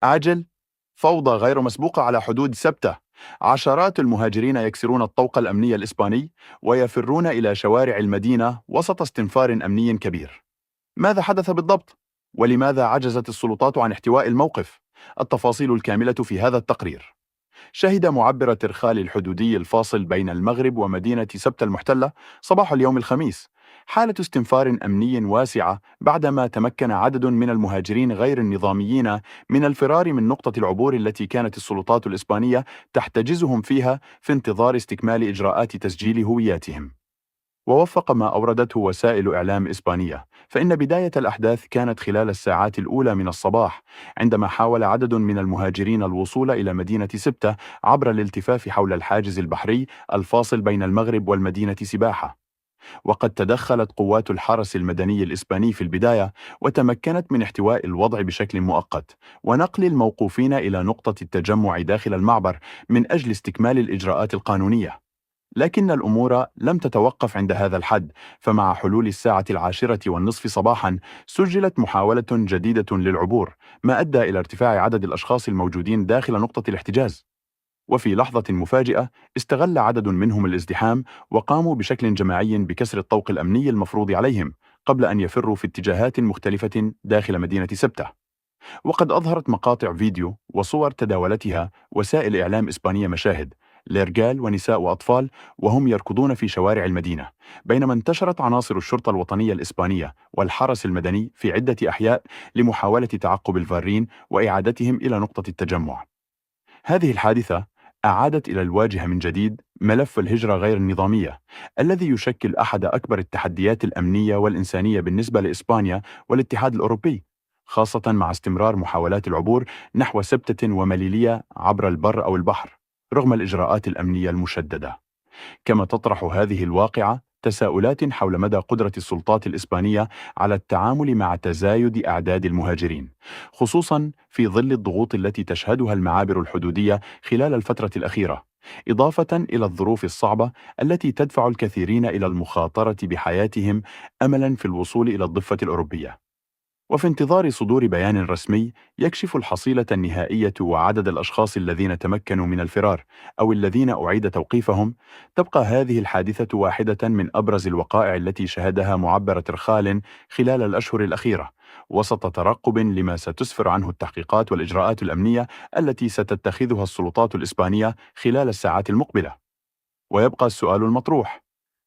عاجل، فوضى غير مسبوقة على حدود سبتة. عشرات المهاجرين يكسرون الطوق الأمني الإسباني ويفرون إلى شوارع المدينة وسط استنفار أمني كبير. ماذا حدث بالضبط؟ ولماذا عجزت السلطات عن احتواء الموقف؟ التفاصيل الكاملة في هذا التقرير. شهد معبر الترخال الحدودي الفاصل بين المغرب ومدينة سبتة المحتلة صباح اليوم الخميس حالة استنفار أمني واسعة بعدما تمكن عدد من المهاجرين غير النظاميين من الفرار من نقطة العبور التي كانت السلطات الإسبانية تحتجزهم فيها في انتظار استكمال إجراءات تسجيل هوياتهم. ووفق ما أوردته وسائل إعلام إسبانية، فإن بداية الأحداث كانت خلال الساعات الأولى من الصباح، عندما حاول عدد من المهاجرين الوصول إلى مدينة سبتة عبر الالتفاف حول الحاجز البحري الفاصل بين المغرب والمدينة سباحة. وقد تدخلت قوات الحرس المدني الإسباني في البداية وتمكنت من احتواء الوضع بشكل مؤقت ونقل الموقوفين إلى نقطة التجمع داخل المعبر من أجل استكمال الإجراءات القانونية. لكن الأمور لم تتوقف عند هذا الحد، فمع حلول الساعة 10:30 صباحا سجلت محاولة جديدة للعبور، ما أدى إلى ارتفاع عدد الأشخاص الموجودين داخل نقطة الاحتجاز. وفي لحظة مفاجئة استغل عدد منهم الازدحام وقاموا بشكل جماعي بكسر الطوق الأمني المفروض عليهم قبل أن يفروا في اتجاهات مختلفة داخل مدينة سبتة. وقد أظهرت مقاطع فيديو وصور تداولتها وسائل إعلام إسبانية مشاهد لرجال ونساء وأطفال وهم يركضون في شوارع المدينة، بينما انتشرت عناصر الشرطة الوطنية الإسبانية والحرس المدني في عدة أحياء لمحاولة تعقب الفارين وإعادتهم إلى نقطة التجمع. هذه الحادثة أعادت إلى الواجهة من جديد ملف الهجرة غير النظامية، الذي يشكل أحد أكبر التحديات الأمنية والإنسانية بالنسبة لإسبانيا والاتحاد الأوروبي، خاصة مع استمرار محاولات العبور نحو سبتة ومليلية عبر البر أو البحر رغم الإجراءات الأمنية المشددة. كما تطرح هذه الواقعة تساؤلات حول مدى قدرة السلطات الإسبانية على التعامل مع تزايد أعداد المهاجرين، خصوصا في ظل الضغوط التي تشهدها المعابر الحدودية خلال الفترة الأخيرة، إضافة إلى الظروف الصعبة التي تدفع الكثيرين إلى المخاطرة بحياتهم أملا في الوصول إلى الضفة الأوروبية. وفي انتظار صدور بيان رسمي يكشف الحصيلة النهائية وعدد الأشخاص الذين تمكنوا من الفرار أو الذين أعيد توقيفهم، تبقى هذه الحادثة واحدة من أبرز الوقائع التي شهدها معبر ترخال خلال الأشهر الأخيرة، وسط ترقب لما ستسفر عنه التحقيقات والإجراءات الأمنية التي ستتخذها السلطات الإسبانية خلال الساعات المقبلة. ويبقى السؤال المطروح: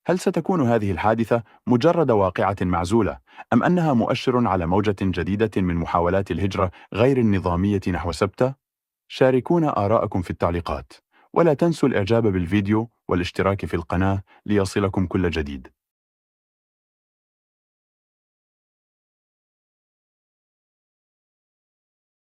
هل ستكون هذه الحادثة مجرد واقعة معزولة، أم أنها مؤشر على موجة جديدة من محاولات الهجرة غير النظامية نحو سبتة؟ شاركونا آراءكم في التعليقات، ولا تنسوا الإعجاب بالفيديو والاشتراك في القناة ليصلكم كل جديد.